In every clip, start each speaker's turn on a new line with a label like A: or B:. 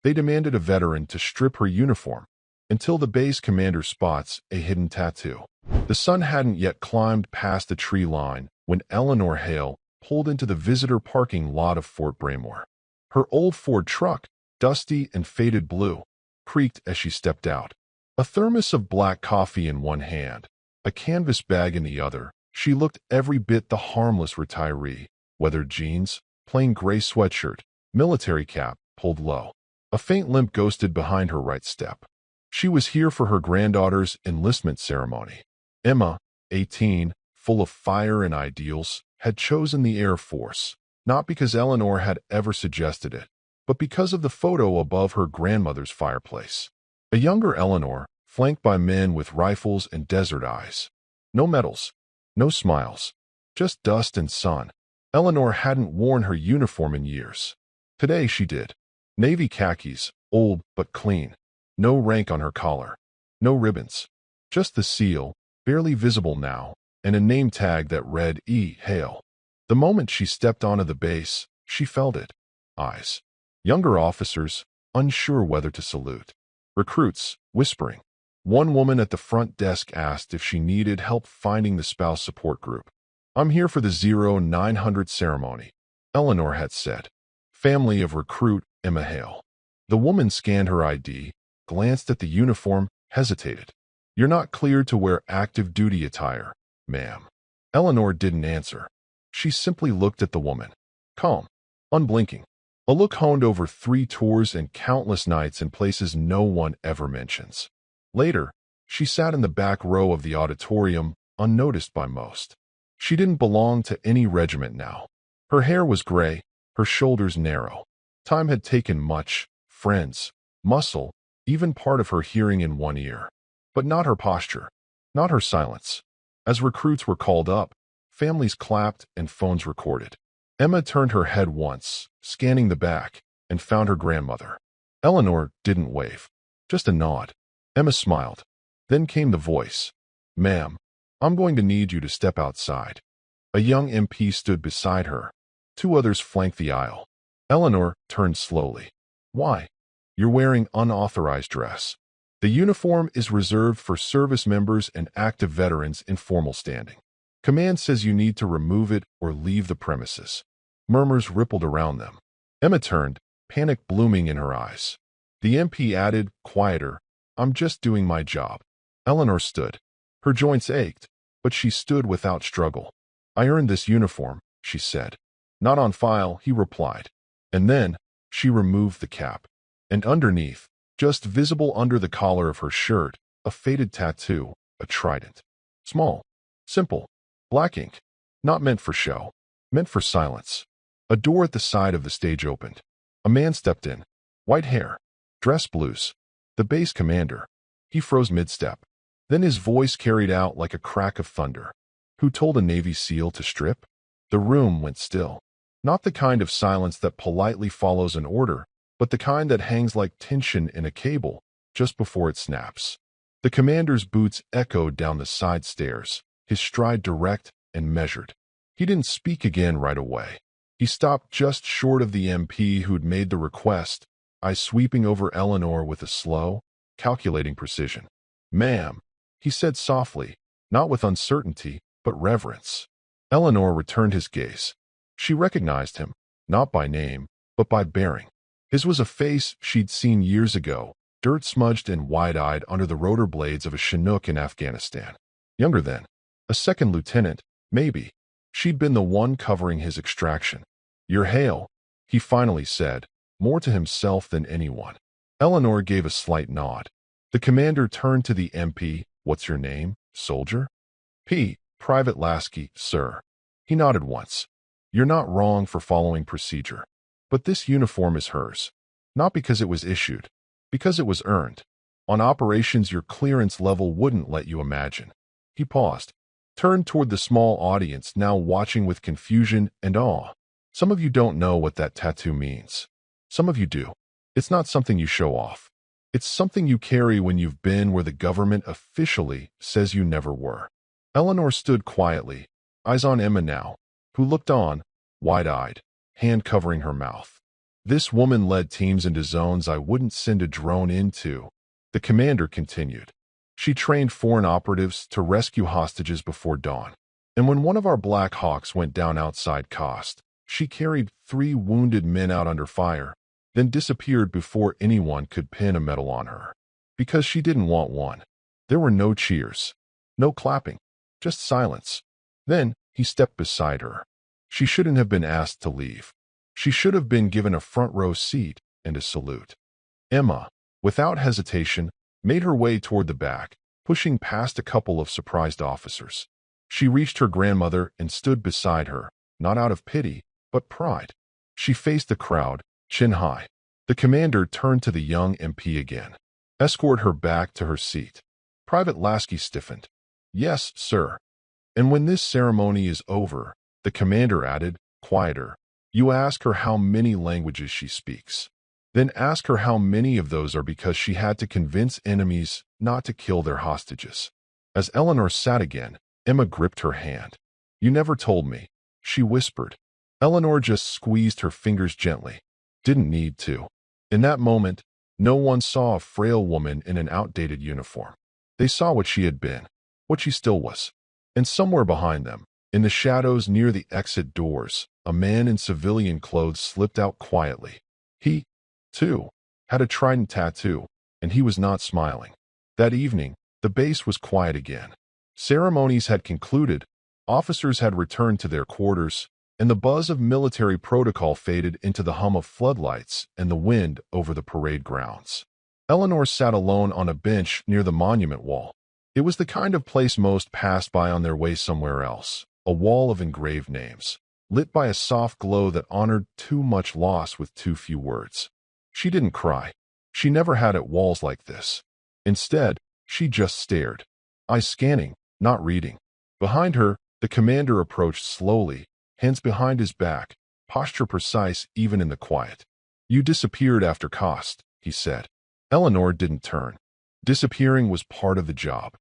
A: They demanded a veteran to strip her uniform until the base commander spots a hidden tattoo. The sun hadn't yet climbed past the tree line when Eleanor Hale pulled into the visitor parking lot of Fort Braymore. Her old Ford truck, dusty and faded blue, creaked as she stepped out. A thermos of black coffee in one hand, a canvas bag in the other, she looked every bit the harmless retiree. Weathered jeans, plain gray sweatshirt, military cap pulled low. A faint limp ghosted behind her right step. She was here for her granddaughter's enlistment ceremony. Emma, 18, full of fire and ideals, had chosen the Air Force, not because Eleanor had ever suggested it, but because of the photo above her grandmother's fireplace. A younger Eleanor, flanked by men with rifles and desert eyes. No medals, no smiles, just dust and sun. Eleanor hadn't worn her uniform in years. Today she did. Navy khakis, old but clean. No rank on her collar. No ribbons. Just the seal, barely visible now, and a name tag that read E. Hale. The moment she stepped onto the base, she felt it. Eyes. Younger officers, unsure whether to salute. Recruits, whispering. One woman at the front desk asked if she needed help finding the spouse support group. "I'm here for the 0900 ceremony," Eleanor had said. Family of recruit Emma Hale. The woman scanned her ID, glanced at the uniform, hesitated. "You're not cleared to wear active duty attire, ma'am." Eleanor didn't answer. She simply looked at the woman. Calm. Unblinking. A look honed over 3 tours and countless nights in places no one ever mentions. Later, she sat in the back row of the auditorium, unnoticed by most. She didn't belong to any regiment now. Her hair was gray, her shoulders narrow. Time had taken much, friends, muscle, even part of her hearing in one ear. But not her posture, not her silence. As recruits were called up, families clapped and phones recorded. Emma turned her head once, scanning the back, and found her grandmother. Eleanor didn't wave, just a nod. Emma smiled. Then came the voice. "Ma'am, I'm going to need you to step outside." A young MP stood beside her. 2 others flanked the aisle. Eleanor turned slowly. "Why?" "You're wearing unauthorized dress. The uniform is reserved for service members and active veterans in formal standing. Command says you need to remove it or leave the premises." Murmurs rippled around them. Emma turned, panic blooming in her eyes. The MP added, quieter, "I'm just doing my job." Eleanor stood. Her joints ached, but she stood without struggle. "I earned this uniform," she said. "Not on file," he replied. And then, she removed the cap. And underneath, just visible under the collar of her shirt, a faded tattoo, a trident. Small, simple, black ink, not meant for show, meant for silence. A door at the side of the stage opened. A man stepped in. White hair, dress blues. The base commander. He froze mid-step. Then his voice carried out like a crack of thunder. "Who told a Navy SEAL to strip?" The room went still. Not the kind of silence that politely follows an order, but the kind that hangs like tension in a cable just before it snaps. The commander's boots echoed down the side stairs, his stride direct and measured. He didn't speak again right away. He stopped just short of the MP who'd made the request, eyes sweeping over Eleanor with a slow, calculating precision. "Ma'am," he said softly, not with uncertainty, but reverence. Eleanor returned his gaze. She recognized him, not by name, but by bearing. His was a face she'd seen years ago, dirt-smudged and wide-eyed under the rotor blades of a Chinook in Afghanistan. Younger then. A second lieutenant, maybe. She'd been the one covering his extraction. "You're Hale," he finally said, more to himself than anyone. Eleanor gave a slight nod. The commander turned to the MP. "What's your name, soldier?" "P. Private Lasky, sir." He nodded once. "You're not wrong for following procedure. But this uniform is hers. Not because it was issued. Because it was earned. On operations your clearance level wouldn't let you imagine." He paused. Turned toward the small audience now watching with confusion and awe. "Some of you don't know what that tattoo means. Some of you do. It's not something you show off. It's something you carry when you've been where the government officially says you never were." Eleanor stood quietly, eyes on Emma now, who looked on, wide-eyed, hand covering her mouth. This woman led teams into zones I wouldn't send a drone into. The commander continued. She trained foreign operatives to rescue hostages before dawn. And when one of our Black Hawks went down outside coast, she carried 3 wounded men out under fire, then disappeared before anyone could pin a medal on her. Because she didn't want one. There were no cheers, no clapping, just silence. Then he stepped beside her. She shouldn't have been asked to leave. She should have been given a front row seat and a salute. Emma, without hesitation, made her way toward the back, pushing past a couple of surprised officers. She reached her grandmother and stood beside her, not out of pity, but pride. She faced the crowd, chin high. The commander turned to the young MP again. Escort her back to her seat. Private Lasky stiffened. Yes, sir. And when this ceremony is over, the commander added, quieter, you ask her how many languages she speaks. Then ask her how many of those are because she had to convince enemies not to kill their hostages. As Eleanor sat again, Emma gripped her hand. You never told me, she whispered. Eleanor just squeezed her fingers gently. Didn't need to. In that moment, no one saw a frail woman in an outdated uniform. They saw what she had been, what she still was. And somewhere behind them, in the shadows near the exit doors, a man in civilian clothes slipped out quietly. He, too, had a trident tattoo, and he was not smiling. That evening, the base was quiet again. Ceremonies had concluded, officers had returned to their quarters, and the buzz of military protocol faded into the hum of floodlights and the wind over the parade grounds. Eleanor sat alone on a bench near the monument wall. It was the kind of place most passed by on their way somewhere else, a wall of engraved names, lit by a soft glow that honored too much loss with too few words. She didn't cry. She never had at walls like this. Instead, she just stared, eyes scanning, not reading. Behind her, the commander approached slowly, hands behind his back, posture precise even in the quiet. You disappeared after cost, he said. Eleanor didn't turn. Disappearing was part of the job.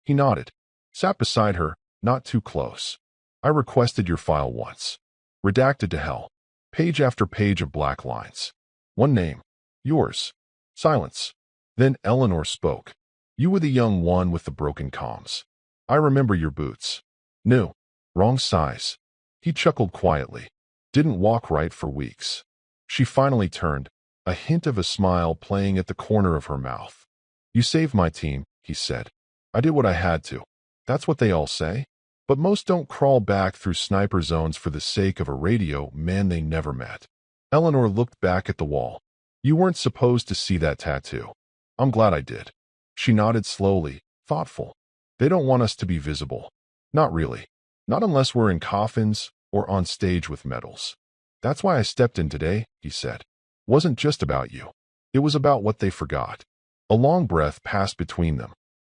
A: He nodded, sat beside her, not too close. I requested your file once. Redacted to hell. Page after page of black lines. One name. Yours. Silence. Then Eleanor spoke. You were the young one with the broken comms. I remember your boots. New. Wrong size. He chuckled quietly. Didn't walk right for weeks. She finally turned, a hint of a smile playing at the corner of her mouth. You saved my team, he said. I did what I had to. That's what they all say. But most don't crawl back through sniper zones for the sake of a radio man they never met. Eleanor looked back at the wall. You weren't supposed to see that tattoo. I'm glad I did. She nodded slowly, thoughtful. They don't want us to be visible. Not really. Not unless we're in coffins or on stage with medals. That's why I stepped in today, he said. Wasn't just about you. It was about what they forgot. A long breath passed between them.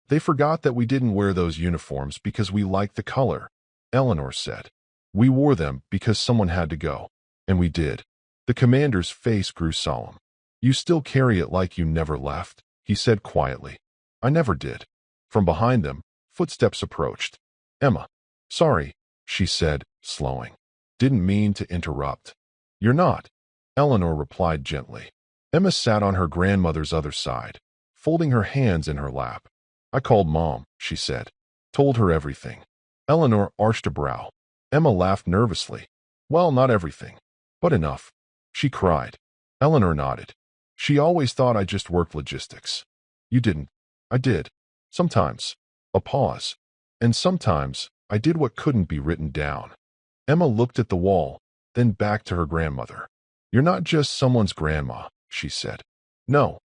A: They forgot that we didn't wear those uniforms because we liked the color, Eleanor said. We wore them because someone had to go. And we did. The commander's face grew solemn. You still carry it like you never left, he said quietly. I never did. From behind them, footsteps approached. Emma. Sorry, she said, slowing. Didn't mean to interrupt. You're not, Eleanor replied gently. Emma sat on her grandmother's other side, folding her hands in her lap. I called Mom, she said. Told her everything. Eleanor arched a brow. Emma laughed nervously. Well, not everything, but enough. She cried. Eleanor nodded. She always thought I just worked logistics. You didn't. I did. Sometimes. A pause. And sometimes, I did what couldn't be written down. Emma looked at the wall, then back to her grandmother. You're not just someone's grandma, she said. No,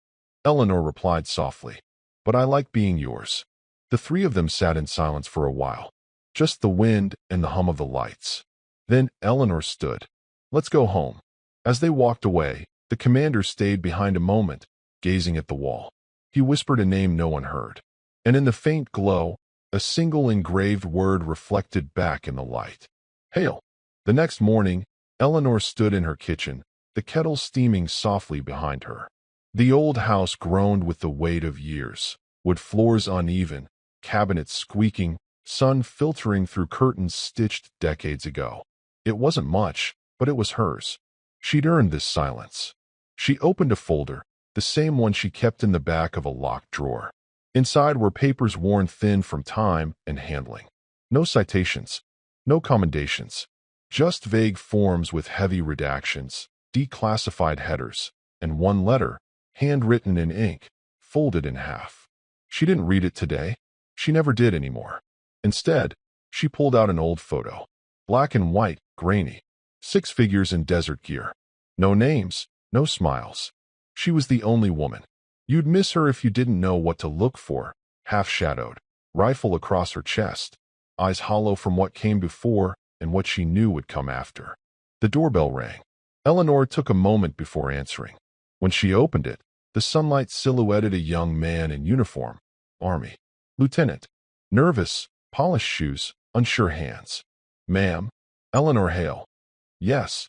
A: Eleanor replied softly. But I like being yours. The three of them sat in silence for a while. Just the wind and the hum of the lights. Then Eleanor stood. Let's go home. As they walked away, the commander stayed behind a moment, gazing at the wall. He whispered a name no one heard. And in the faint glow, a single engraved word reflected back in the light. Hail. The next morning, Eleanor stood in her kitchen, the kettle steaming softly behind her. The old house groaned with the weight of years, wood floors uneven, cabinets squeaking, sun filtering through curtains stitched decades ago. It wasn't much, but it was hers. She'd earned this silence. She opened a folder, the same one she kept in the back of a locked drawer. Inside were papers worn thin from time and handling. No citations, no commendations, just vague forms with heavy redactions, declassified headers, and one letter, handwritten in ink, folded in half. She didn't read it today. She never did anymore. Instead, she pulled out an old photo. Black and white, grainy. 6 figures in desert gear. No names, no smiles. She was the only woman. You'd miss her if you didn't know what to look for. Half-shadowed, rifle across her chest, eyes hollow from what came before and what she knew would come after. The doorbell rang. Eleanor took a moment before answering. When she opened it, the sunlight silhouetted a young man in uniform. Army. Lieutenant. Nervous, polished shoes, unsure hands. Ma'am. Eleanor Hale. Yes.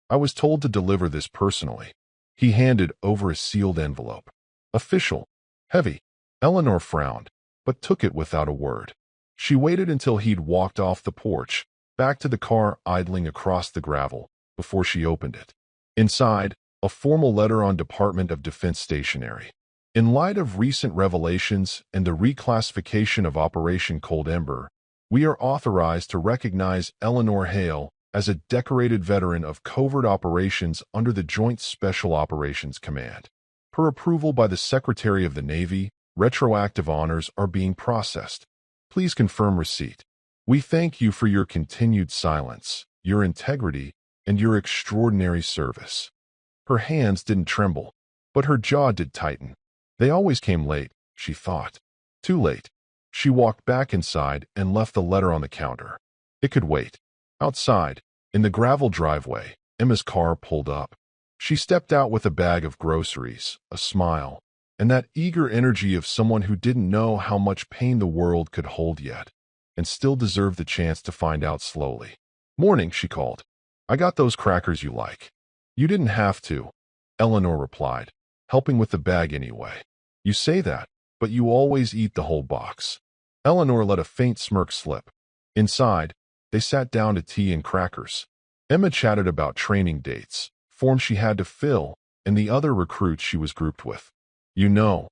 A: I was told to deliver this personally. He handed over a sealed envelope. Official. Heavy. Eleanor frowned, but took it without a word. She waited until he'd walked off the porch, back to the car idling across the gravel, before she opened it. Inside, a formal letter on Department of Defense stationery. In light of recent revelations and the reclassification of Operation Cold Ember, we are authorized to recognize Eleanor Hale as a decorated veteran of covert operations under the Joint Special Operations Command. Per approval by the Secretary of the Navy, retroactive honors are being processed. Please confirm receipt. We thank you for your continued silence, your integrity, and your extraordinary service. Her hands didn't tremble, but her jaw did tighten. They always came late, she thought. Too late. She walked back inside and left the letter on the counter. It could wait. Outside, in the gravel driveway, Emma's car pulled up. She stepped out with a bag of groceries, a smile, and that eager energy of someone who didn't know how much pain the world could hold yet, and still deserved the chance to find out slowly. Morning, she called. I got those crackers you like. You didn't have to, Eleanor replied, helping with the bag anyway. You say that, but you always eat the whole box. Eleanor let a faint smirk slip. Inside, they sat down to tea and crackers. Emma chatted about training dates, forms she had to fill, and the other recruits she was grouped with. You know,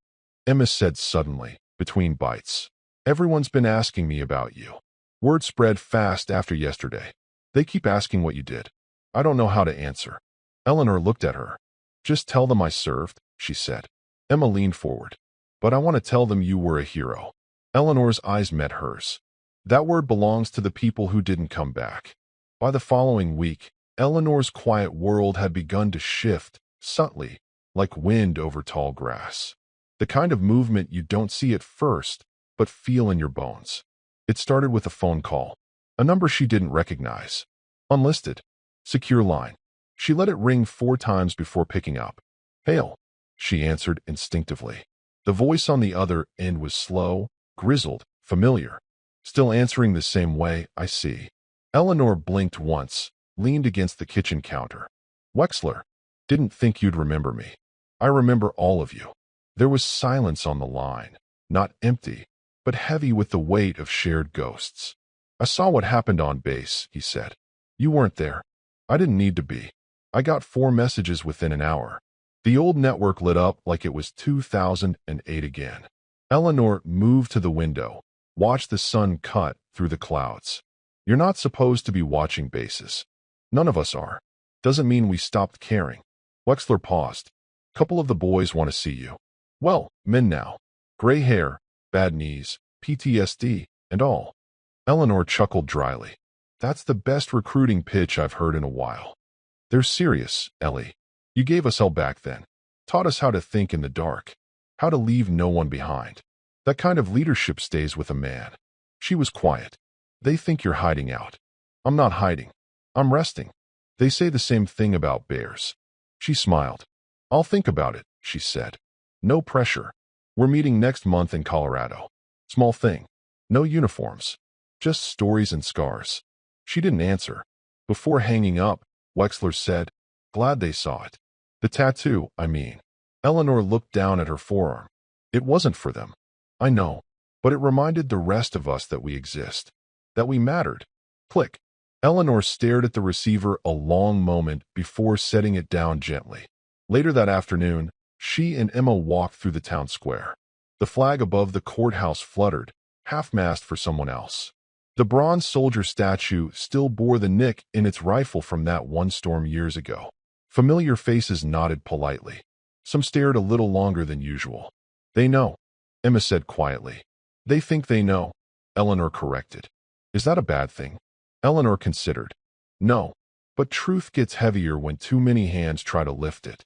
A: Emma said suddenly, between bites. Everyone's been asking me about you. Word spread fast after yesterday. They keep asking what you did. I don't know how to answer. Eleanor looked at her. Just tell them I served, she said. Emma leaned forward. But I want to tell them you were a hero. Eleanor's eyes met hers. That word belongs to the people who didn't come back. By the following week, Eleanor's quiet world had begun to shift, subtly, like wind over tall grass. The kind of movement you don't see at first, but feel in your bones. It started with a phone call, a number she didn't recognize. Unlisted. Secure line. She let it ring 4 times before picking up. Hale, she answered instinctively. The voice on the other end was slow, grizzled, familiar. Still answering the same way, I see. Eleanor blinked once, leaned against the kitchen counter. Wexler, didn't think you'd remember me. I remember all of you. There was silence on the line, not empty, but heavy with the weight of shared ghosts. I saw what happened on base, he said. You weren't there. I didn't need to be. I got 4 messages within an hour. The old network lit up like it was 2008 again. Eleanor moved to the window, watched the sun cut through the clouds. You're not supposed to be watching bases. None of us are. Doesn't mean we stopped caring. Wexler paused. Couple of the boys want to see you. Well, men now. Gray hair, bad knees, PTSD, and all. Eleanor chuckled dryly. That's the best recruiting pitch I've heard in a while. They're serious, Ellie. You gave us hell back then. Taught us how to think in the dark. How to leave no one behind. That kind of leadership stays with a man. She was quiet. They think you're hiding out. I'm not hiding. I'm resting. They say the same thing about bears. She smiled. I'll think about it, she said. No pressure. We're meeting next month in Colorado. Small thing. No uniforms. Just stories and scars. She didn't answer. Before hanging up, Wexler said, Glad they saw it. The tattoo, I mean. Eleanor looked down at her forearm. It wasn't for them. I know. But it reminded the rest of us that we exist. That we mattered. Click. Eleanor stared at the receiver a long moment before setting it down gently. Later that afternoon, she and Emma walked through the town square. The flag above the courthouse fluttered, half-mast for someone else. The bronze soldier statue still bore the nick in its rifle from that one storm years ago. Familiar faces nodded politely. Some stared a little longer than usual. "They know," Emma said quietly. "They think they know," Eleanor corrected. "Is that a bad thing?" Eleanor considered. "No, but truth gets heavier when too many hands try to lift it."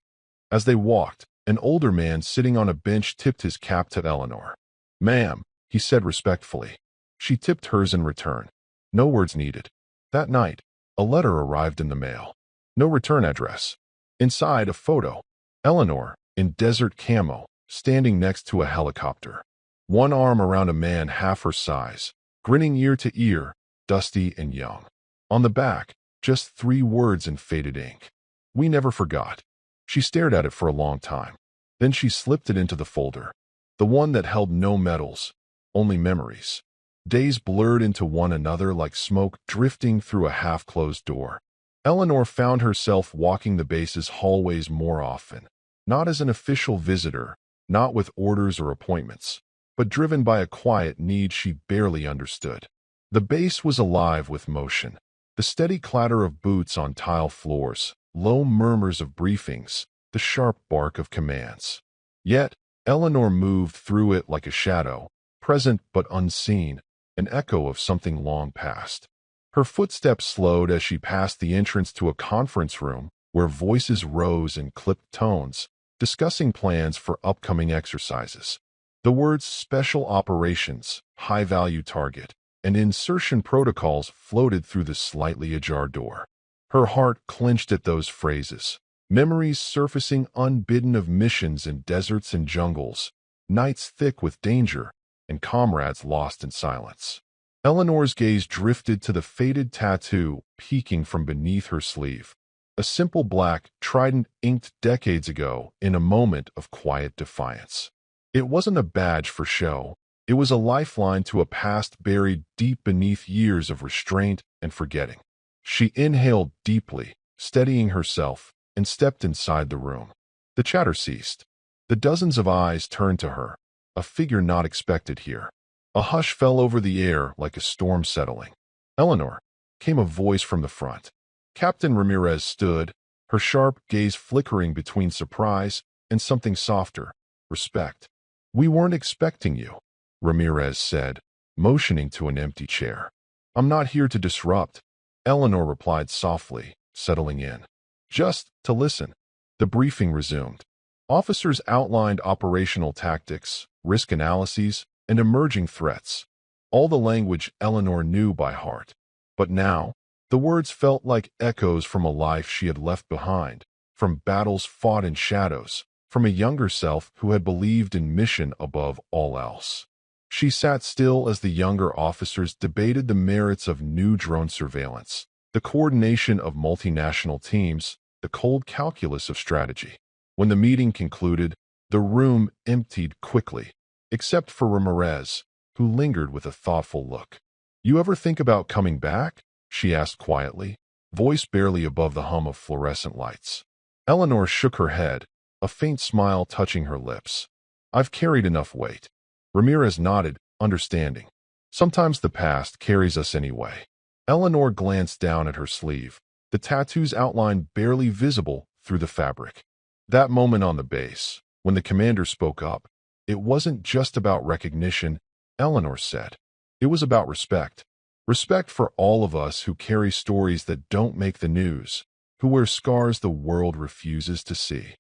A: As they walked, an older man sitting on a bench tipped his cap to Eleanor. "Ma'am," he said respectfully. She tipped hers in return. No words needed. That night, a letter arrived in the mail. No return address. Inside, a photo. Eleanor, in desert camo, standing next to a helicopter. One arm around a man half her size, grinning ear to ear, dusty and young. On the back, just 3 words in faded ink. "We never forgot." She stared at it for a long time. Then she slipped it into the folder. The one that held no medals, only memories. Days blurred into one another like smoke drifting through a half-closed door. Eleanor found herself walking the base's hallways more often, not as an official visitor, not with orders or appointments, but driven by a quiet need she barely understood. The base was alive with motion, the steady clatter of boots on tile floors, low murmurs of briefings, the sharp bark of commands. Yet, Eleanor moved through it like a shadow, present but unseen, an echo of something long past. Her footsteps slowed as she passed the entrance to a conference room where voices rose in clipped tones, discussing plans for upcoming exercises. The words special operations, high-value target, and insertion protocols floated through the slightly ajar door. Her heart clenched at those phrases, memories surfacing unbidden of missions in deserts and jungles, nights thick with danger, and comrades lost in silence. Eleanor's gaze drifted to the faded tattoo peeking from beneath her sleeve. A simple black trident inked decades ago in a moment of quiet defiance. It wasn't a badge for show. It was a lifeline to a past buried deep beneath years of restraint and forgetting. She inhaled deeply, steadying herself, and stepped inside the room. The chatter ceased. The dozens of eyes turned to her, a figure not expected here. A hush fell over the air like a storm settling. "Eleanor," came a voice from the front. Captain Ramirez stood, her sharp gaze flickering between surprise and something softer, respect. "We weren't expecting you," Ramirez said, motioning to an empty chair. "I'm not here to disrupt," Eleanor replied softly, settling in. "Just to listen." The briefing resumed. Officers outlined operational tactics, risk analyses, and emerging threats. All the language Eleanor knew by heart. But now, the words felt like echoes from a life she had left behind, from battles fought in shadows, from a younger self who had believed in mission above all else. She sat still as the younger officers debated the merits of new drone surveillance, the coordination of multinational teams, the cold calculus of strategy. When the meeting concluded, the room emptied quickly, except for Ramirez, who lingered with a thoughtful look. "You ever think about coming back?" she asked quietly, voice barely above the hum of fluorescent lights. Eleanor shook her head, a faint smile touching her lips. "I've carried enough weight." Ramirez nodded, understanding. "Sometimes the past carries us anyway." Eleanor glanced down at her sleeve, the tattoo's outline barely visible through the fabric. That moment on the base, when the commander spoke up, it wasn't just about recognition, Eleanor said. It was about respect. Respect for all of us who carry stories that don't make the news, who wear scars the world refuses to see.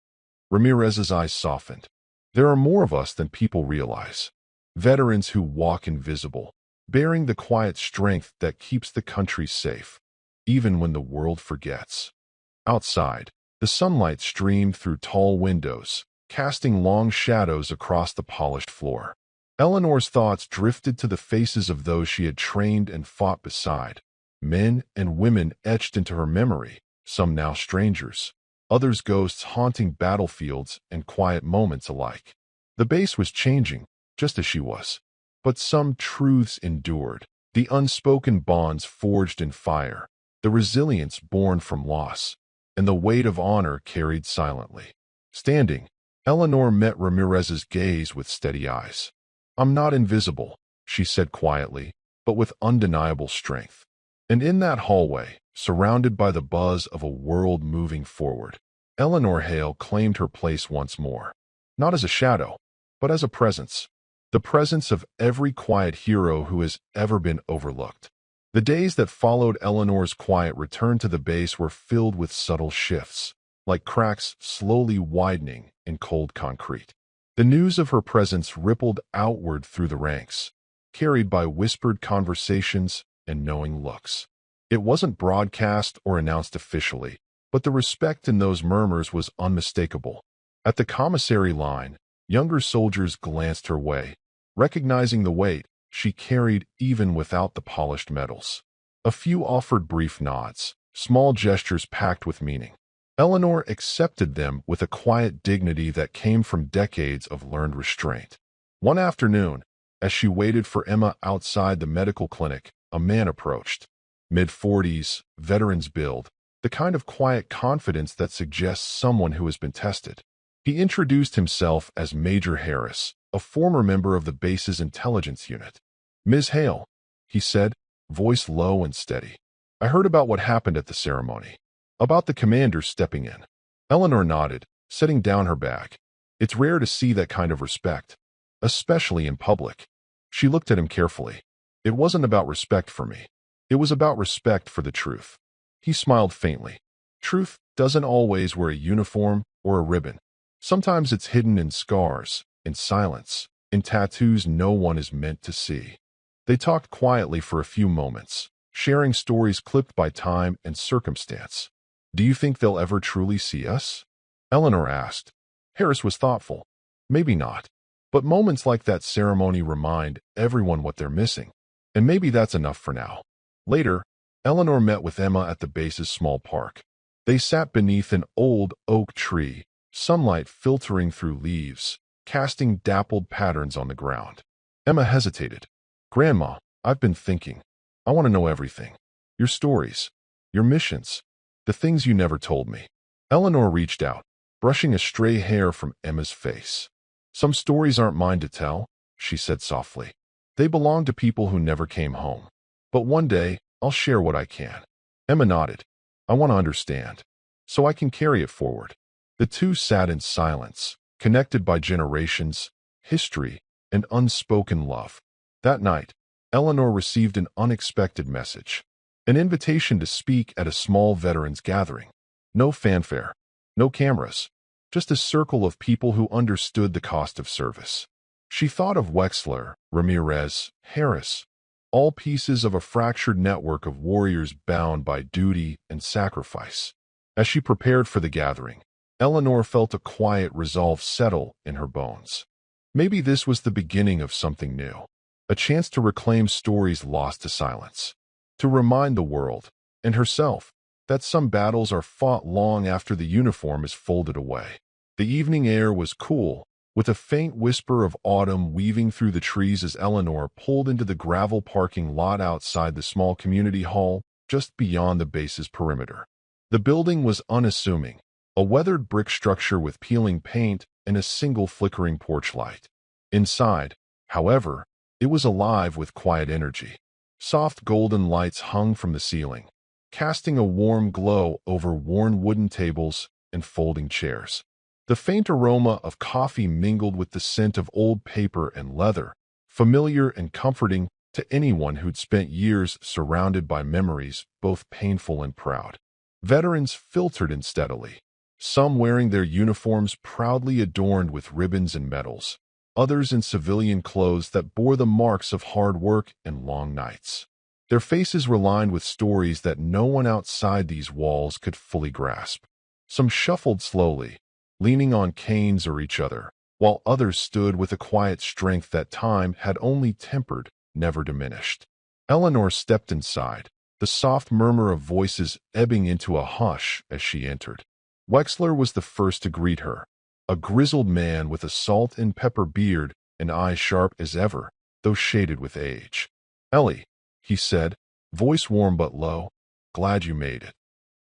A: Ramirez's eyes softened. There are more of us than people realize. Veterans who walk invisible, bearing the quiet strength that keeps the country safe, even when the world forgets. Outside, the sunlight streamed through tall windows, casting long shadows across the polished floor. Eleanor's thoughts drifted to the faces of those she had trained and fought beside, men and women etched into her memory, some now strangers, others ghosts haunting battlefields and quiet moments alike. The base was changing, just as she was. But some truths endured, the unspoken bonds forged in fire, the resilience born from loss, and the weight of honor carried silently. Standing, Eleanor met Ramirez's gaze with steady eyes. "I'm not invisible," she said quietly, but with undeniable strength. And in that hallway, surrounded by the buzz of a world moving forward, Eleanor Hale claimed her place once more. Not as a shadow, but as a presence. The presence of every quiet hero who has ever been overlooked. The days that followed Eleanor's quiet return to the base were filled with subtle shifts, like cracks slowly widening in cold concrete. The news of her presence rippled outward through the ranks, carried by whispered conversations and knowing looks. It wasn't broadcast or announced officially, but the respect in those murmurs was unmistakable. At the commissary line, younger soldiers glanced her way, recognizing the weight she carried even without the polished medals. A few offered brief nods, small gestures packed with meaning. Eleanor accepted them with a quiet dignity that came from decades of learned restraint. One afternoon, as she waited for Emma outside the medical clinic, a man approached. Mid-40s, veteran's build, the kind of quiet confidence that suggests someone who has been tested. He introduced himself as Major Harris, a former member of the base's intelligence unit. "Ms. Hale," he said, voice low and steady. "I heard about what happened at the ceremony. About the commander stepping in." Eleanor nodded, setting down her bag. It's rare to see that kind of respect, especially in public. She looked at him carefully. "It wasn't about respect for me. It was about respect for the truth." He smiled faintly. "Truth doesn't always wear a uniform or a ribbon. Sometimes it's hidden in scars, in silence, in tattoos no one is meant to see." They talked quietly for a few moments, sharing stories clipped by time and circumstance. "Do you think they'll ever truly see us?" Eleanor asked. Harris was thoughtful. "Maybe not. But moments like that ceremony remind everyone what they're missing. And maybe that's enough for now." Later, Eleanor met with Emma at the base's small park. They sat beneath an old oak tree, sunlight filtering through leaves, casting dappled patterns on the ground. Emma hesitated. "Grandma, I've been thinking. I want to know everything. Your stories, your missions, the things you never told me." Eleanor reached out, brushing a stray hair from Emma's face. "Some stories aren't mine to tell," she said softly. "They belong to people who never came home. But one day, I'll share what I can." Emma nodded. "I want to understand, so I can carry it forward." The two sat in silence, connected by generations, history, and unspoken love. That night, Eleanor received an unexpected message. An invitation to speak at a small veterans gathering. No fanfare, no cameras, just a circle of people who understood the cost of service. She thought of Wexler, Ramirez, Harris, all pieces of a fractured network of warriors bound by duty and sacrifice. As she prepared for the gathering, Eleanor felt a quiet resolve settle in her bones. Maybe this was the beginning of something new, a chance to reclaim stories lost to silence, to remind the world, and herself, that some battles are fought long after the uniform is folded away. The evening air was cool, with a faint whisper of autumn weaving through the trees as Eleanor pulled into the gravel parking lot outside the small community hall just beyond the base's perimeter. The building was unassuming, a weathered brick structure with peeling paint and a single flickering porch light. Inside, however, it was alive with quiet energy. Soft golden lights hung from the ceiling, casting a warm glow over worn wooden tables and folding chairs. The faint aroma of coffee mingled with the scent of old paper and leather, familiar and comforting to anyone who'd spent years surrounded by memories both painful and proud. Veterans filtered in steadily, some wearing their uniforms proudly adorned with ribbons and medals, others in civilian clothes that bore the marks of hard work and long nights. Their faces were lined with stories that no one outside these walls could fully grasp. Some shuffled slowly, leaning on canes or each other, while others stood with a quiet strength that time had only tempered, never diminished. Eleanor stepped inside, the soft murmur of voices ebbing into a hush as she entered. Wexler was the first to greet her, a grizzled man with a salt and pepper beard and eyes sharp as ever, though shaded with age. "Ellie," he said, voice warm but low, glad you made it."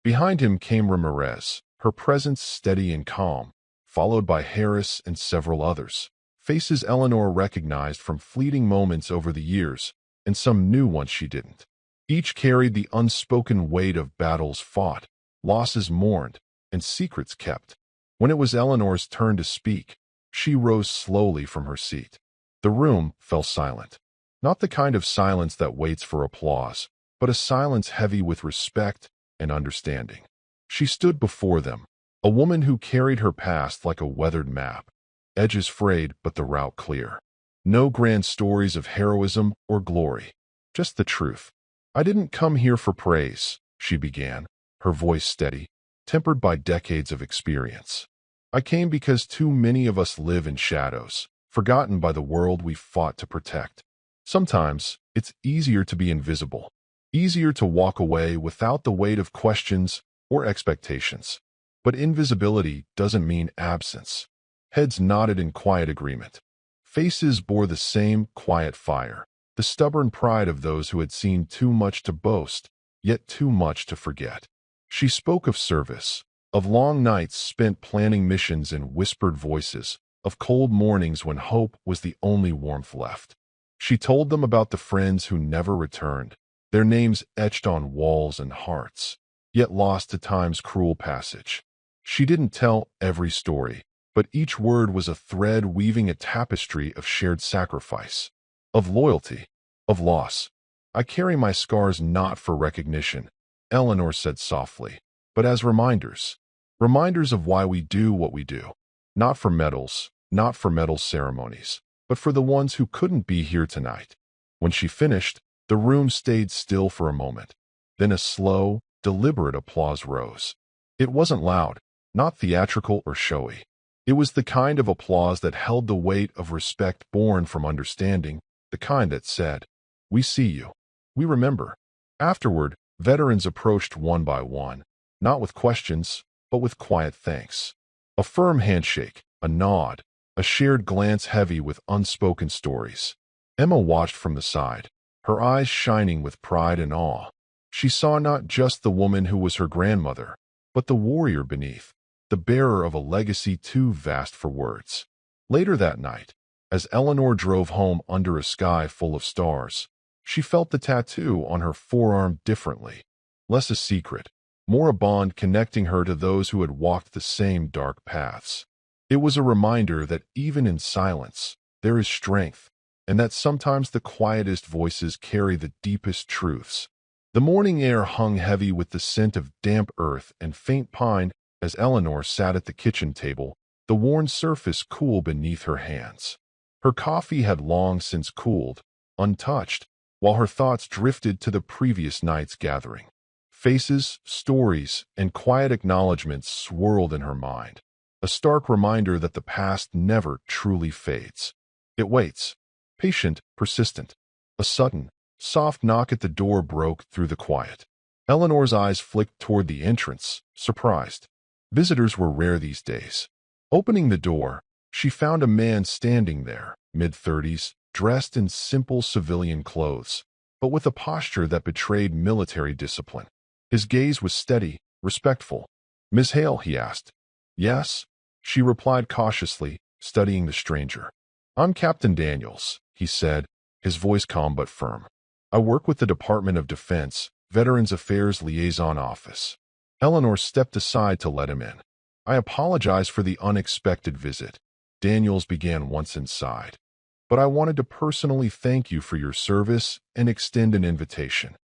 A: Behind him came Ramirez, her presence steady and calm, followed by Harris and several others. Faces Eleanor recognized from fleeting moments over the years, and some new ones she didn't. Each carried the unspoken weight of battles fought, losses mourned, and secrets kept. When it was Eleanor's turn to speak, she rose slowly from her seat. The room fell silent. Not the kind of silence that waits for applause, but a silence heavy with respect and understanding. She stood before them, a woman who carried her past like a weathered map, edges frayed but the route clear. No grand stories of heroism or glory, just the truth. "I didn't come here for praise," she began, her voice steady, tempered by decades of experience. "I came because too many of us live in shadows, forgotten by the world we fought to protect. Sometimes it's easier to be invisible, easier to walk away without the weight of questions or expectations. But invisibility doesn't mean absence." Heads nodded in quiet agreement. Faces bore the same quiet fire, the stubborn pride of those who had seen too much to boast, yet too much to forget. She spoke of service, of long nights spent planning missions in whispered voices, of cold mornings when hope was the only warmth left. She told them about the friends who never returned, their names etched on walls and hearts, yet lost to time's cruel passage. She didn't tell every story, but each word was a thread weaving a tapestry of shared sacrifice, of loyalty, of loss. "I carry my scars not for recognition," Eleanor said softly, "but as reminders. Reminders of why we do what we do. Not for medals, not for medal ceremonies, but for the ones who couldn't be here tonight." When she finished, the room stayed still for a moment. Then a slow, deliberate applause rose. It wasn't loud, not theatrical or showy. It was the kind of applause that held the weight of respect born from understanding, the kind that said, "We see you. We remember." Afterward, veterans approached one by one, not with questions, but with quiet thanks. A firm handshake, a nod, a shared glance heavy with unspoken stories. Emma watched from the side, her eyes shining with pride and awe. She saw not just the woman who was her grandmother, but the warrior beneath, the bearer of a legacy too vast for words. Later that night, as Eleanor drove home under a sky full of stars, she felt the tattoo on her forearm differently. Less a secret, more a bond connecting her to those who had walked the same dark paths. It was a reminder that even in silence, there is strength, and that sometimes the quietest voices carry the deepest truths. The morning air hung heavy with the scent of damp earth and faint pine as Eleanor sat at the kitchen table, the worn surface cool beneath her hands. Her coffee had long since cooled, untouched, while her thoughts drifted to the previous night's gathering. Faces, stories, and quiet acknowledgments swirled in her mind, a stark reminder that the past never truly fades. It waits, patient, persistent. A sudden, soft knock at the door broke through the quiet. Eleanor's eyes flicked toward the entrance, surprised. Visitors were rare these days. Opening the door, she found a man standing there, mid-30s, dressed in simple civilian clothes, but with a posture that betrayed military discipline. His gaze was steady, respectful. "Miss Hale?" he asked. "Yes," she replied cautiously, studying the stranger. "I'm Captain Daniels," he said, his voice calm but firm. "I work with the Department of Defense, Veterans Affairs Liaison Office." Eleanor stepped aside to let him in. "I apologize for the unexpected visit," Daniels began once inside. "But I wanted to personally thank you for your service and extend an invitation."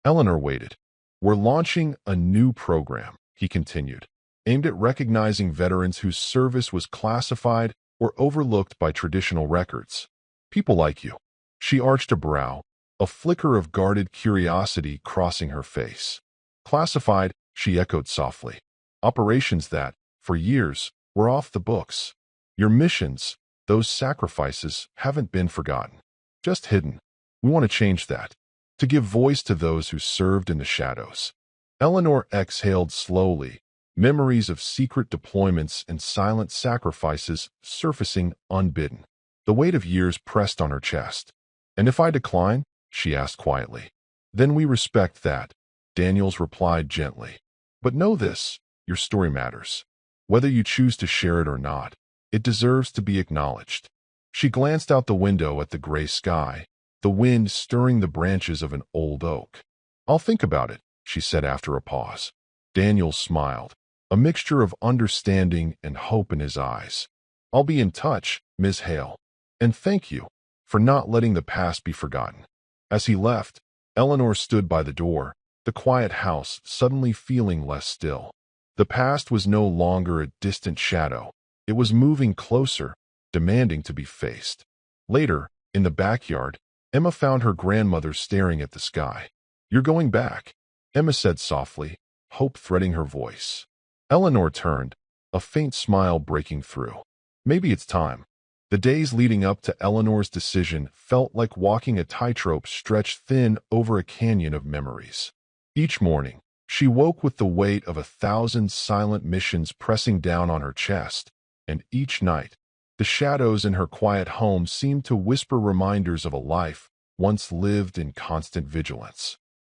A: Eleanor waited. "We're launching a new program," he continued, aimed at recognizing veterans whose service was classified or overlooked by traditional records. "People like you." She arched a brow, a flicker of guarded curiosity crossing her face. "Classified," she echoed softly. "Operations that, for years, were off the books. Your missions, those sacrifices, haven't been forgotten. Just hidden. We want to change that. To give voice to those who served in the shadows." Eleanor exhaled slowly, memories of secret deployments and silent sacrifices surfacing unbidden. The weight of years pressed on her chest. "And if I decline?" she asked quietly. "Then we respect that." Daniels replied gently. But know this, your story matters. Whether you choose to share it or not, it deserves to be acknowledged. She glanced out the window at the gray sky, the wind stirring the branches of an old oak. I'll think about it, she said after a pause. Daniels smiled, a mixture of understanding and hope in his eyes. I'll be in touch, Ms. Hale. And thank you for not letting the past be forgotten. As he left, Eleanor stood by the door, the quiet house suddenly feeling less still. The past was no longer a distant shadow. It was moving closer, demanding to be faced. Later, in the backyard, Emma found her grandmother staring at the sky. You're going back, Emma said softly, hope threading her voice. Eleanor turned, a faint smile breaking through. Maybe it's time. The days leading up to Eleanor's decision felt like walking a tightrope stretched thin over a canyon of memories. Each morning, she woke with the weight of 1,000 silent missions pressing down on her chest, and each night, the shadows in her quiet home seemed to whisper reminders of a life once lived in constant vigilance.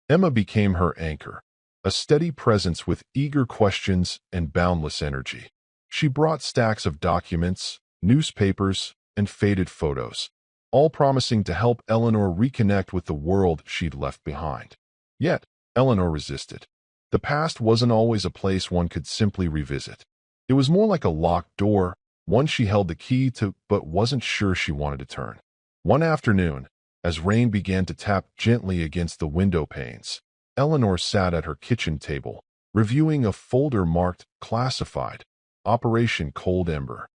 A: Emma became her anchor, a steady presence with eager questions and boundless energy. She brought stacks of documents, newspapers, and faded photos, all promising to help Eleanor reconnect with the world she'd left behind. Yet, Eleanor resisted. The past wasn't always a place one could simply revisit. It was more like a locked door, one she held the key to but wasn't sure she wanted to turn. One afternoon, as rain began to tap gently against the window panes, Eleanor sat at her kitchen table, reviewing a folder marked Classified, Operation Cold Ember.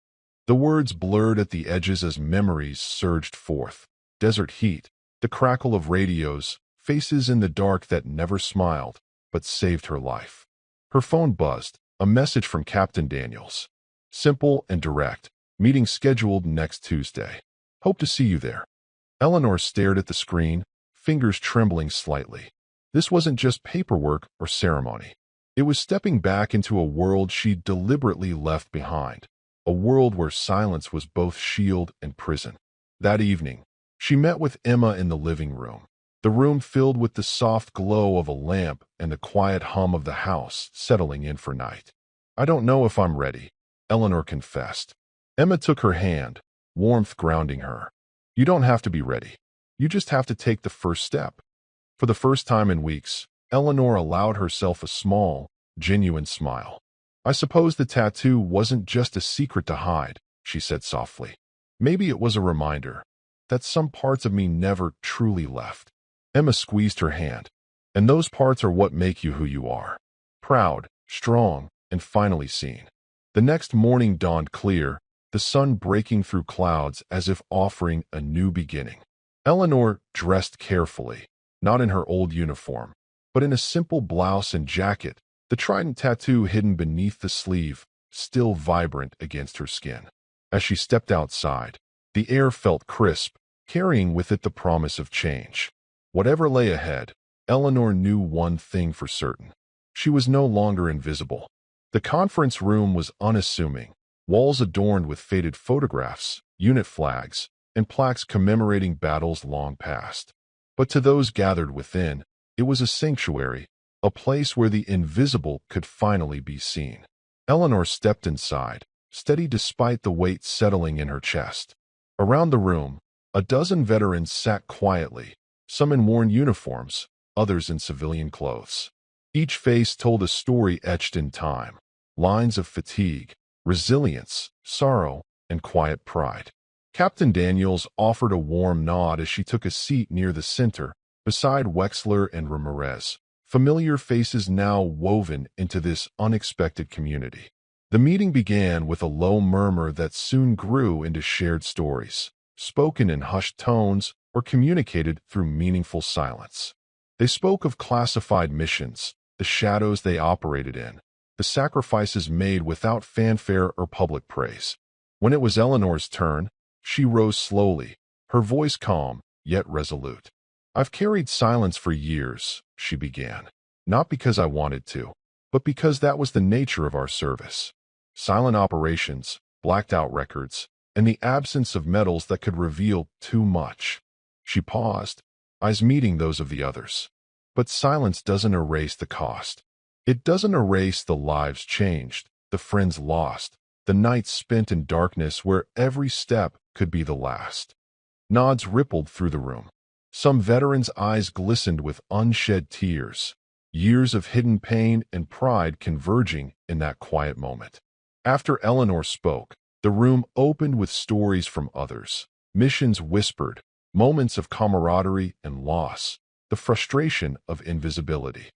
A: The words blurred at the edges as memories surged forth. Desert heat, the crackle of radios, faces in the dark that never smiled, but saved her life. Her phone buzzed, a message from Captain Daniels. Simple and direct, meeting scheduled next Tuesday. Hope to see you there. Eleanor stared at the screen, fingers trembling slightly. This wasn't just paperwork or ceremony. It was stepping back into a world she'd deliberately left behind, a world where silence was both shield and prison. That evening, she met with Emma in the living room, the room filled with the soft glow of a lamp and the quiet hum of the house settling in for night. I don't know if I'm ready, Eleanor confessed. Emma took her hand, warmth grounding her. You don't have to be ready. You just have to take the first step. For the first time in weeks, Eleanor allowed herself a small, genuine smile. I suppose the tattoo wasn't just a secret to hide, she said softly. Maybe it was a reminder that some parts of me never truly left. Emma squeezed her hand. And those parts are what make you who you are. Proud, strong, and finally seen. The next morning dawned clear, the sun breaking through clouds as if offering a new beginning. Eleanor dressed carefully, not in her old uniform, but in a simple blouse and jacket, the trident tattoo hidden beneath the sleeve, still vibrant against her skin. As she stepped outside, the air felt crisp, carrying with it the promise of change. Whatever lay ahead, Eleanor knew one thing for certain. She was no longer invisible. The conference room was unassuming, walls adorned with faded photographs, unit flags, and plaques commemorating battles long past. But to those gathered within, it was a sanctuary, a place where the invisible could finally be seen. Eleanor stepped inside, steady despite the weight settling in her chest. Around the room, a dozen veterans sat quietly, some in worn uniforms, others in civilian clothes. Each face told a story etched in time, lines of fatigue, resilience, sorrow, and quiet pride. Captain Daniels offered a warm nod as she took a seat near the center, beside Wexler and Ramirez, familiar faces now woven into this unexpected community. The meeting began with a low murmur that soon grew into shared stories, spoken in hushed tones or communicated through meaningful silence. They spoke of classified missions, the shadows they operated in, the sacrifices made without fanfare or public praise. When it was Eleanor's turn, she rose slowly, her voice calm, yet resolute. I've carried silence for years, she began, not because I wanted to, but because that was the nature of our service. Silent operations, blacked-out records, and the absence of medals that could reveal too much. She paused, eyes meeting those of the others. But silence doesn't erase the cost. It doesn't erase the lives changed, the friends lost, the nights spent in darkness where every step could be the last. Nods rippled through the room. Some veterans' eyes glistened with unshed tears, years of hidden pain and pride converging in that quiet moment. After Eleanor spoke, the room opened with stories from others, missions whispered, moments of camaraderie and loss, the frustration of invisibility.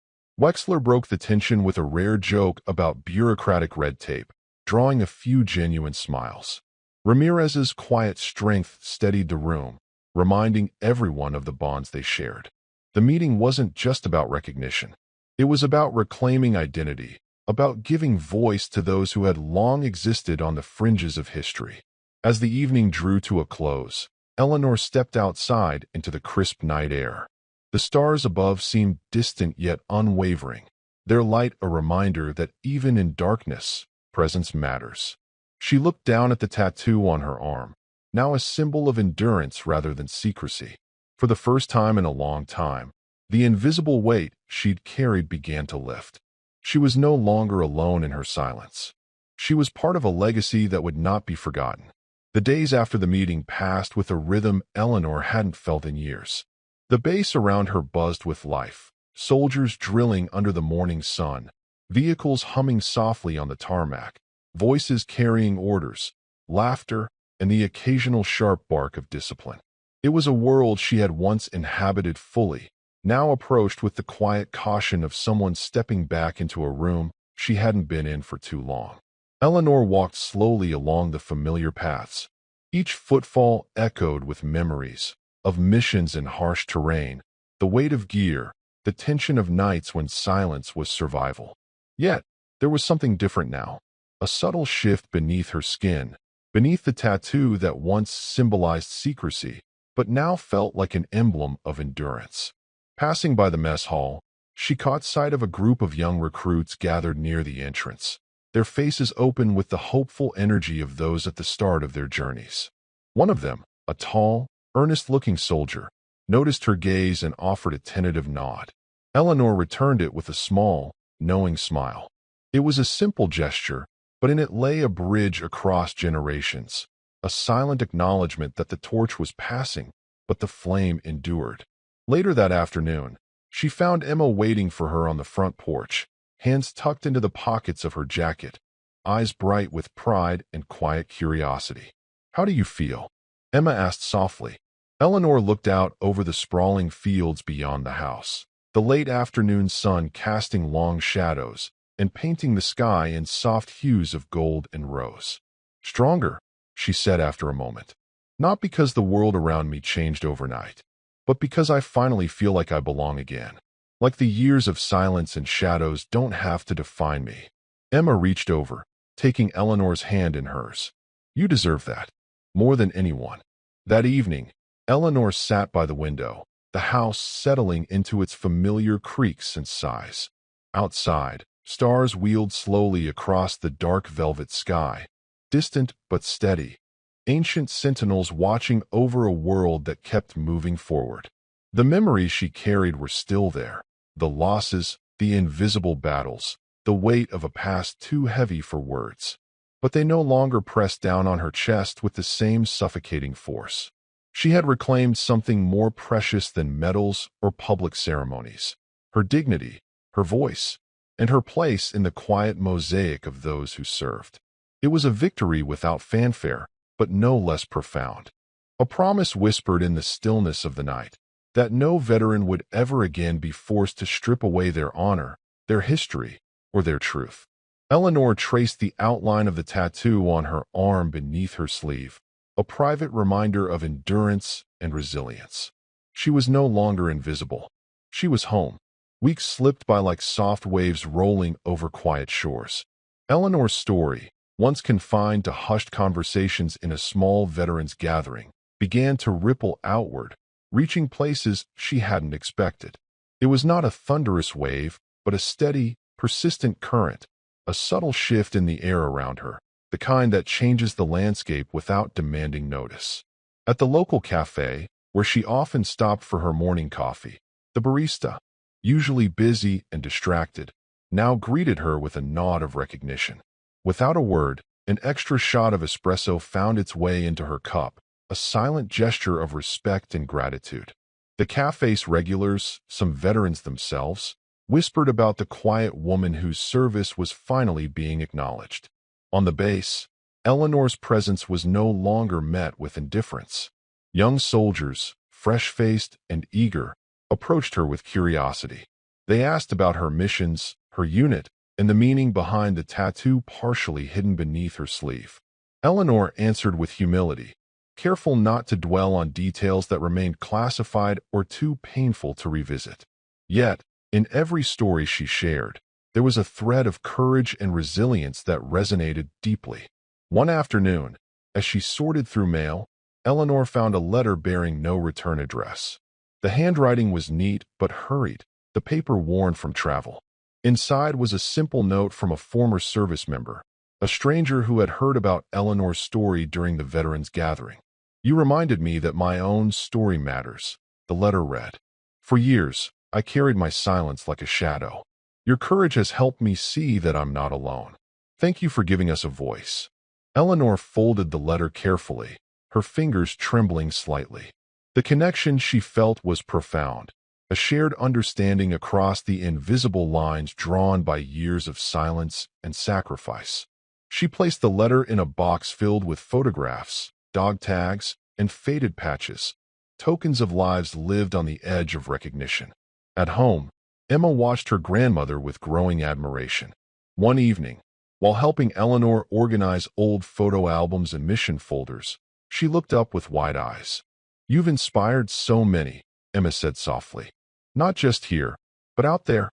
A: Wexler broke the tension with a rare joke about bureaucratic red tape, drawing a few genuine smiles. Ramirez's quiet strength steadied the room, reminding everyone of the bonds they shared. The meeting wasn't just about recognition. It was about reclaiming identity, about giving voice to those who had long existed on the fringes of history. As the evening drew to a close, Eleanor stepped outside into the crisp night air. The stars above seemed distant yet unwavering, their light a reminder that even in darkness, presence matters. She looked down at the tattoo on her arm, now a symbol of endurance rather than secrecy. For the first time in a long time, the invisible weight she'd carried began to lift. She was no longer alone in her silence. She was part of a legacy that would not be forgotten. The days after the meeting passed with a rhythm Eleanor hadn't felt in years. The base around her buzzed with life, soldiers drilling under the morning sun, vehicles humming softly on the tarmac, voices carrying orders, laughter, and the occasional sharp bark of discipline. It was a world she had once inhabited fully, now approached with the quiet caution of someone stepping back into a room she hadn't been in for too long. Eleanor walked slowly along the familiar paths. Each footfall echoed with memories of missions in harsh terrain, the weight of gear, the tension of nights when silence was survival. Yet, there was something different now. A subtle shift beneath her skin, beneath the tattoo that once symbolized secrecy, but now felt like an emblem of endurance. Passing by the mess hall, she caught sight of a group of young recruits gathered near the entrance, their faces open with the hopeful energy of those at the start of their journeys. One of them, a tall, earnest-looking soldier, noticed her gaze and offered a tentative nod. Eleanor returned it with a small, knowing smile. It was a simple gesture, but in it lay a bridge across generations, a silent acknowledgement that the torch was passing, but the flame endured. Later that afternoon, she found Emma waiting for her on the front porch, hands tucked into the pockets of her jacket, eyes bright with pride and quiet curiosity. "How do you feel?" Emma asked softly. Eleanor looked out over the sprawling fields beyond the house, the late afternoon sun casting long shadows and painting the sky in soft hues of gold and rose. "Stronger," she said after a moment. "Not because the world around me changed overnight, but because I finally feel like I belong again. Like the years of silence and shadows don't have to define me." Emma reached over, taking Eleanor's hand in hers. "You deserve that, more than anyone." That evening, Eleanor sat by the window, the house settling into its familiar creaks and sighs. Outside, stars wheeled slowly across the dark velvet sky, distant but steady, ancient sentinels watching over a world that kept moving forward. The memories she carried were still there, the losses, the invisible battles, the weight of a past too heavy for words. But they no longer pressed down on her chest with the same suffocating force. She had reclaimed something more precious than medals or public ceremonies: her dignity, her voice, and her place in the quiet mosaic of those who served. It was a victory without fanfare, but no less profound. A promise whispered in the stillness of the night, that no veteran would ever again be forced to strip away their honor, their history, or their truth. Eleanor traced the outline of the tattoo on her arm beneath her sleeve, a private reminder of endurance and resilience. She was no longer invisible. She was home. Weeks slipped by like soft waves rolling over quiet shores. Eleanor's story, once confined to hushed conversations in a small veterans gathering, began to ripple outward, reaching places she hadn't expected. It was not a thunderous wave, but a steady, persistent current, a subtle shift in the air around her, the kind that changes the landscape without demanding notice. At the local cafe, where she often stopped for her morning coffee, the barista, usually busy and distracted, now greeted her with a nod of recognition. Without a word, an extra shot of espresso found its way into her cup, a silent gesture of respect and gratitude. The cafe's regulars, some veterans themselves, whispered about the quiet woman whose service was finally being acknowledged. On the base, Eleanor's presence was no longer met with indifference. Young soldiers, fresh-faced and eager, approached her with curiosity. They asked about her missions, her unit, and the meaning behind the tattoo partially hidden beneath her sleeve. Eleanor answered with humility, careful not to dwell on details that remained classified or too painful to revisit. Yet, in every story she shared, there was a thread of courage and resilience that resonated deeply. One afternoon, as she sorted through mail, Eleanor found a letter bearing no return address. The handwriting was neat but hurried, the paper worn from travel. Inside was a simple note from a former service member, a stranger who had heard about Eleanor's story during the veterans' gathering. "You reminded me that my own story matters," the letter read. "For years, I carried my silence like a shadow. Your courage has helped me see that I'm not alone. Thank you for giving us a voice." Eleanor folded the letter carefully, her fingers trembling slightly. The connection she felt was profound, a shared understanding across the invisible lines drawn by years of silence and sacrifice. She placed the letter in a box filled with photographs, dog tags, and faded patches, tokens of lives lived on the edge of recognition. At home, Emma watched her grandmother with growing admiration. One evening, while helping Eleanor organize old photo albums and mission folders, she looked up with wide eyes. "You've inspired so many," Emma said softly. "Not just here, but out there.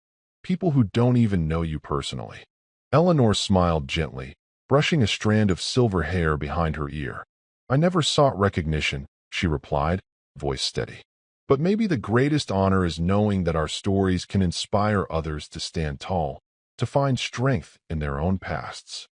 A: People who don't even know you personally." Eleanor smiled gently, brushing a strand of silver hair behind her ear. "I never sought recognition," she replied, voice steady. "But maybe the greatest honor is knowing that our stories can inspire others to stand tall, to find strength in their own pasts."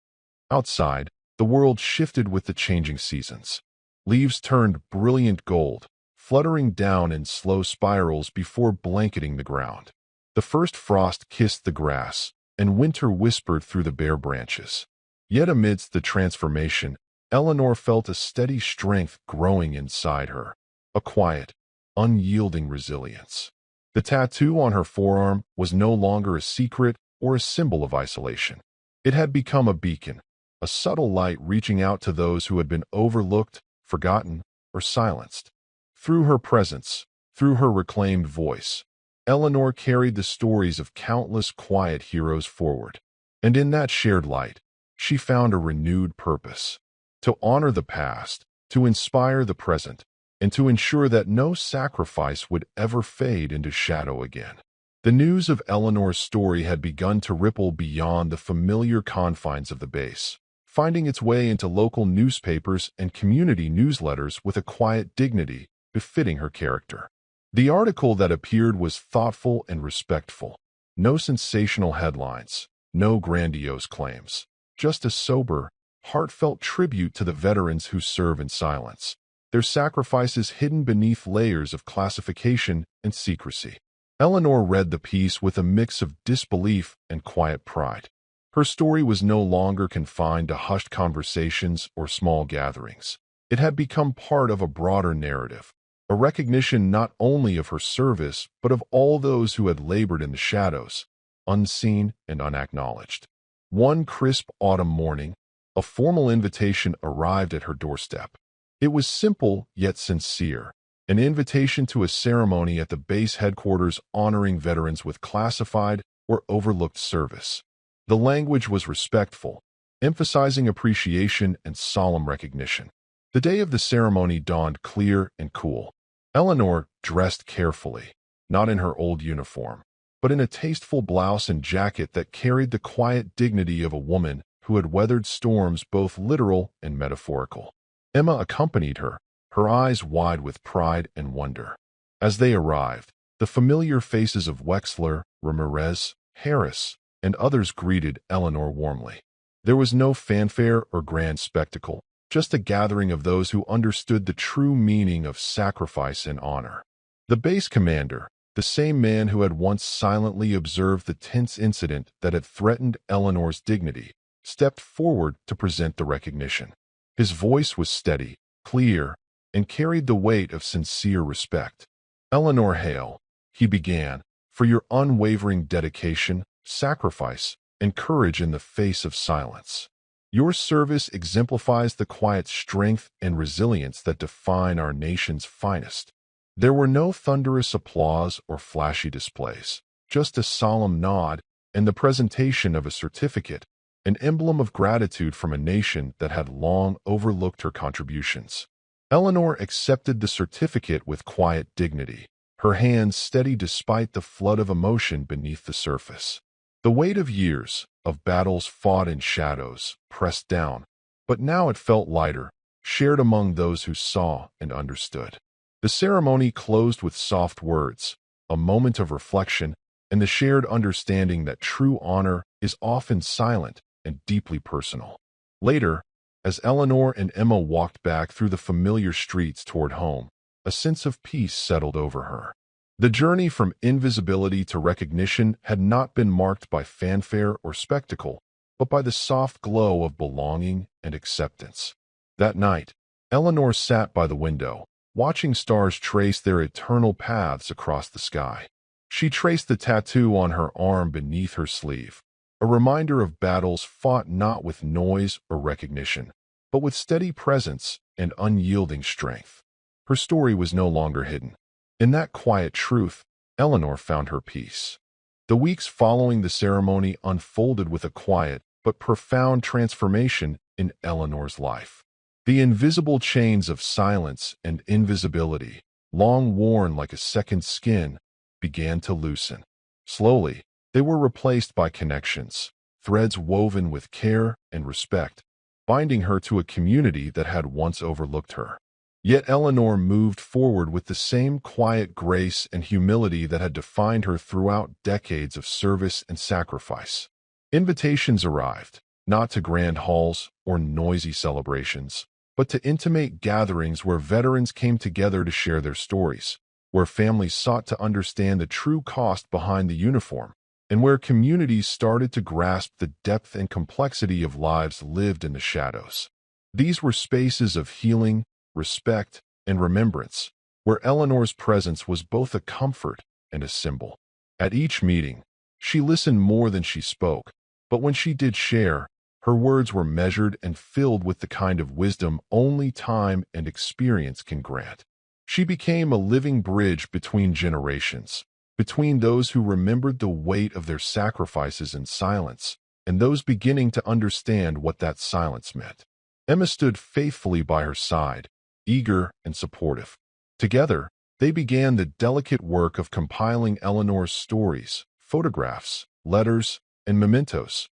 A: Outside, the world shifted with the changing seasons. Leaves turned brilliant gold, fluttering down in slow spirals before blanketing the ground. The first frost kissed the grass, and winter whispered through the bare branches. Yet amidst the transformation, Eleanor felt a steady strength growing inside her, a quiet, unyielding resilience. The tattoo on her forearm was no longer a secret or a symbol of isolation. It had become a beacon, a subtle light reaching out to those who had been overlooked, forgotten, or silenced. Through her presence, through her reclaimed voice, Eleanor carried the stories of countless quiet heroes forward. And in that shared light, she found a renewed purpose: to honor the past, to inspire the present, and to ensure that no sacrifice would ever fade into shadow again. The news of Eleanor's story had begun to ripple beyond the familiar confines of the base, finding its way into local newspapers and community newsletters with a quiet dignity befitting her character. The article that appeared was thoughtful and respectful. No sensational headlines, no grandiose claims, just a sober, heartfelt tribute to the veterans who serve in silence, their sacrifices hidden beneath layers of classification and secrecy. Eleanor read the piece with a mix of disbelief and quiet pride. Her story was no longer confined to hushed conversations or small gatherings. It had become part of a broader narrative, a recognition not only of her service, but of all those who had labored in the shadows, unseen and unacknowledged. One crisp autumn morning, a formal invitation arrived at her doorstep. It was simple yet sincere, an invitation to a ceremony at the base headquarters honoring veterans with classified or overlooked service. The language was respectful, emphasizing appreciation and solemn recognition. The day of the ceremony dawned clear and cool. Eleanor dressed carefully, not in her old uniform, but in a tasteful blouse and jacket that carried the quiet dignity of a woman who had weathered storms both literal and metaphorical. Emma accompanied her, her eyes wide with pride and wonder. As they arrived, the familiar faces of Wexler, Ramirez, Harris, and others greeted Eleanor warmly. There was no fanfare or grand spectacle, just a gathering of those who understood the true meaning of sacrifice and honor. The base commander, the same man who had once silently observed the tense incident that had threatened Eleanor's dignity, stepped forward to present the recognition. His voice was steady, clear, and carried the weight of sincere respect. "Eleanor Hale," he began, "for your unwavering dedication, sacrifice, and courage in the face of silence. Your service exemplifies the quiet strength and resilience that define our nation's finest." There were no thunderous applause or flashy displays, just a solemn nod and the presentation of a certificate, an emblem of gratitude from a nation that had long overlooked her contributions. Eleanor accepted the certificate with quiet dignity, her hands steady despite the flood of emotion beneath the surface. The weight of years, of battles fought in shadows, pressed down, but now it felt lighter, shared among those who saw and understood. The ceremony closed with soft words, a moment of reflection, and the shared understanding that true honor is often silent and deeply personal. Later, as Eleanor and Emma walked back through the familiar streets toward home, a sense of peace settled over her. The journey from invisibility to recognition had not been marked by fanfare or spectacle, but by the soft glow of belonging and acceptance. That night, Eleanor sat by the window, watching stars trace their eternal paths across the sky. She traced the tattoo on her arm beneath her sleeve, a reminder of battles fought not with noise or recognition, but with steady presence and unyielding strength. Her story was no longer hidden. In that quiet truth, Eleanor found her peace. The weeks following the ceremony unfolded with a quiet but profound transformation in Eleanor's life. The invisible chains of silence and invisibility, long worn like a second skin, began to loosen. Slowly, they were replaced by connections, threads woven with care and respect, binding her to a community that had once overlooked her. Yet Eleanor moved forward with the same quiet grace and humility that had defined her throughout decades of service and sacrifice. Invitations arrived, not to grand halls or noisy celebrations, but to intimate gatherings where veterans came together to share their stories, where families sought to understand the true cost behind the uniform, and where communities started to grasp the depth and complexity of lives lived in the shadows. These were spaces of healing, respect, and remembrance, where Eleanor's presence was both a comfort and a symbol. At each meeting, she listened more than she spoke, but when she did share, her words were measured and filled with the kind of wisdom only time and experience can grant. She became a living bridge between generations, between those who remembered the weight of their sacrifices in silence and those beginning to understand what that silence meant. Emma stood faithfully by her side, eager and supportive. Together, they began the delicate work of compiling Eleanor's stories, photographs, letters, and mementos,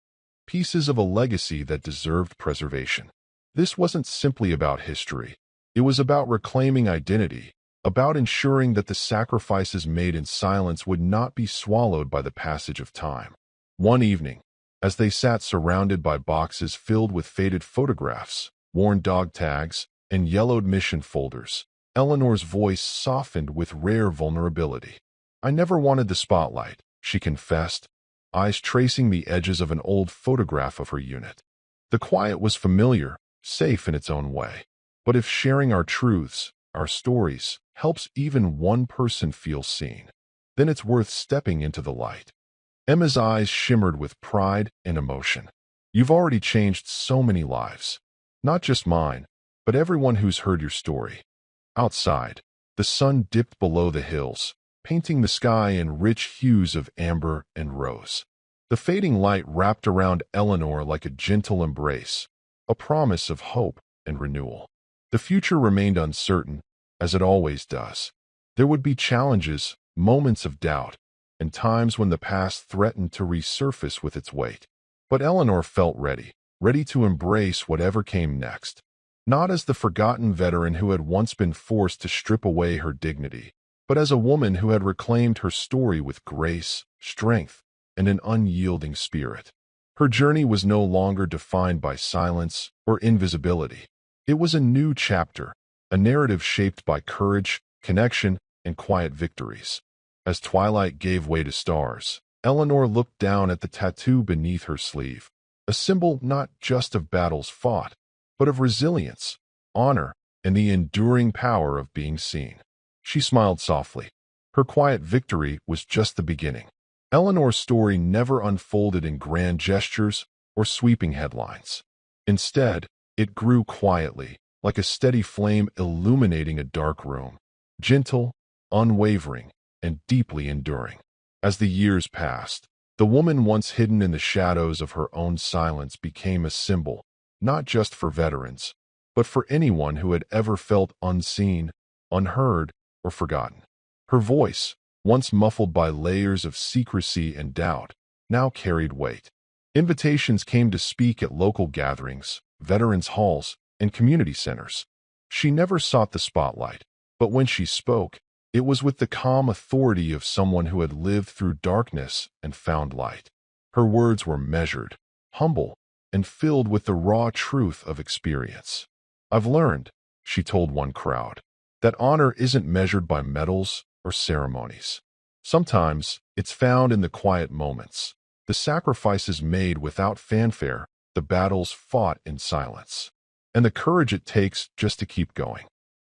A: pieces of a legacy that deserved preservation. This wasn't simply about history. It was about reclaiming identity, about ensuring that the sacrifices made in silence would not be swallowed by the passage of time. One evening, as they sat surrounded by boxes filled with faded photographs, worn dog tags, and yellowed mission folders, Eleanor's voice softened with rare vulnerability. "I never wanted the spotlight," she confessed, eyes tracing the edges of an old photograph of her unit. The quiet was familiar, safe in its own way. But if sharing our truths, our stories, helps even one person feel seen, then it's worth stepping into the light. Emma's eyes shimmered with pride and emotion. "You've already changed so many lives. Not just mine, but everyone who's heard your story." Outside, the sun dipped below the hills, painting the sky in rich hues of amber and rose. The fading light wrapped around Eleanor like a gentle embrace, a promise of hope and renewal. The future remained uncertain, as it always does. There would be challenges, moments of doubt, and times when the past threatened to resurface with its weight. But Eleanor felt ready to embrace whatever came next. Not as the forgotten veteran who had once been forced to strip away her dignity, but as a woman who had reclaimed her story with grace, strength, and an unyielding spirit. Her journey was no longer defined by silence or invisibility. It was a new chapter, a narrative shaped by courage, connection, and quiet victories. As twilight gave way to stars, Eleanor looked down at the tattoo beneath her sleeve, a symbol not just of battles fought, but of resilience, honor, and the enduring power of being seen. She smiled softly. Her quiet victory was just the beginning. Eleanor's story never unfolded in grand gestures or sweeping headlines. Instead, it grew quietly, like a steady flame illuminating a dark room, gentle, unwavering, and deeply enduring. As the years passed, the woman once hidden in the shadows of her own silence became a symbol, not just for veterans, but for anyone who had ever felt unseen, unheard, or forgotten. Her voice, once muffled by layers of secrecy and doubt, now carried weight. Invitations came to speak at local gatherings, veterans' halls, and community centers. She never sought the spotlight, but when she spoke, it was with the calm authority of someone who had lived through darkness and found light. Her words were measured, humble, and filled with the raw truth of experience. "I've learned," she told one crowd, "that honor isn't measured by medals or ceremonies. Sometimes it's found in the quiet moments, the sacrifices made without fanfare, the battles fought in silence, and the courage it takes just to keep going."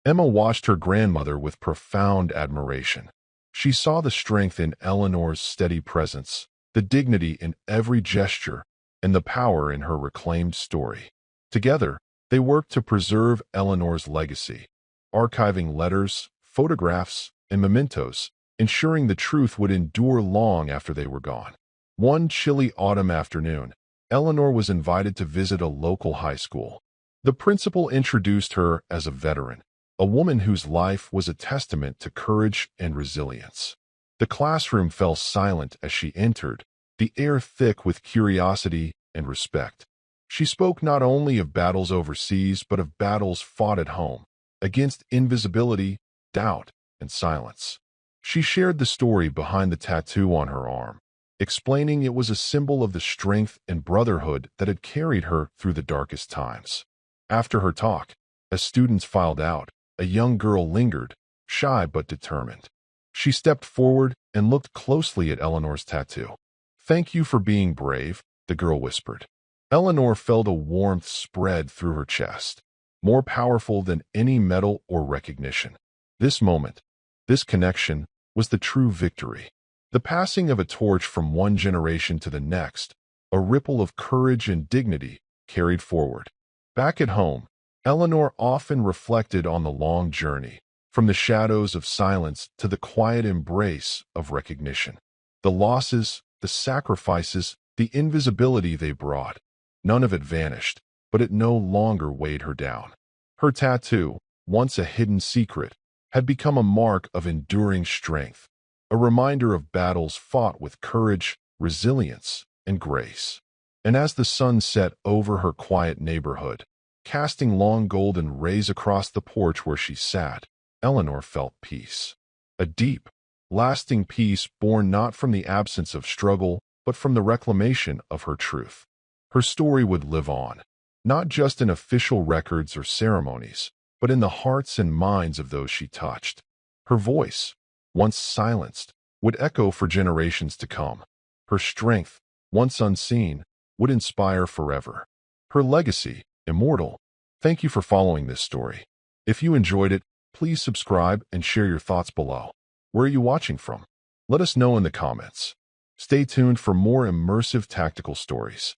A: Emma watched her grandmother with profound admiration. She saw the strength in Eleanor's steady presence, the dignity in every gesture, and the power in her reclaimed story. Together, they worked to preserve Eleanor's legacy, archiving letters, photographs, and mementos, ensuring the truth would endure long after they were gone. One chilly autumn afternoon, Eleanor was invited to visit a local high school. The principal introduced her as a veteran, a woman whose life was a testament to courage and resilience. The classroom fell silent as she entered, the air thick with curiosity and respect. She spoke not only of battles overseas but of battles fought at home, against invisibility, doubt, and silence. She shared the story behind the tattoo on her arm, explaining it was a symbol of the strength and brotherhood that had carried her through the darkest times. After her talk, as students filed out, a young girl lingered, shy but determined. She stepped forward and looked closely at Eleanor's tattoo. "Thank you for being brave," the girl whispered. Eleanor felt a warmth spread through her chest, more powerful than any medal or recognition. This moment, this connection, was the true victory. The passing of a torch from one generation to the next, a ripple of courage and dignity carried forward. Back at home, Eleanor often reflected on the long journey, from the shadows of silence to the quiet embrace of recognition. The losses, the sacrifices, the invisibility they brought, none of it vanished, but it no longer weighed her down. Her tattoo, once a hidden secret, had become a mark of enduring strength, a reminder of battles fought with courage, resilience, and grace. And as the sun set over her quiet neighborhood, casting long golden rays across the porch where she sat, Eleanor felt peace. A deep, lasting peace born not from the absence of struggle, but from the reclamation of her truth. Her story would live on, not just in official records or ceremonies, but in the hearts and minds of those she touched. Her voice, once silenced, would echo for generations to come. Her strength, once unseen, would inspire forever. Her legacy, immortal. Thank you for following this story. If you enjoyed it, please subscribe and share your thoughts below. Where are you watching from? Let us know in the comments. Stay tuned for more immersive tactical stories.